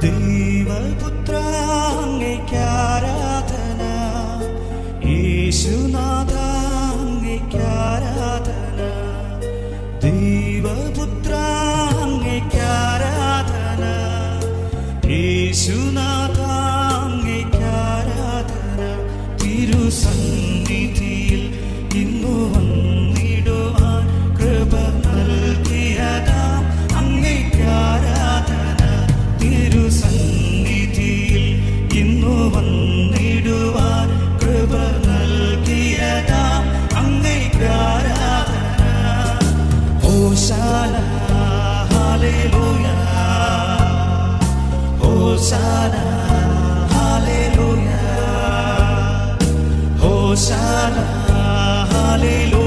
ദൈവപുത്ര അങ്ങേയ്ക്കാരാധന, യേശുനാഥ അങ്ങേയ്ക്കാരാധന. ദൈവപുത്ര അങ്ങേയ്ക്കാരാധന, യേശുനാഥ അങ്ങേയ്ക്കാരാധന. തിരുസന്നിധിയിൽ ഇന്നു വന്നിടുവാൻ കൃപ നൽകിയതാം അങ്ങേയ്ക്കാരാധന. തിരുസന്നിധിയിൽ ഇന്നു വന്നിടുവാൻ കൃപ നൽകിയതാം അങ്ങേയ്ക്കാരാധന. ഹോശാന ഹല്ലേലൂയ, ഹോശാന ഹല്ലേലൂയ, ഹോശാന ഹല്ലേലൂയ.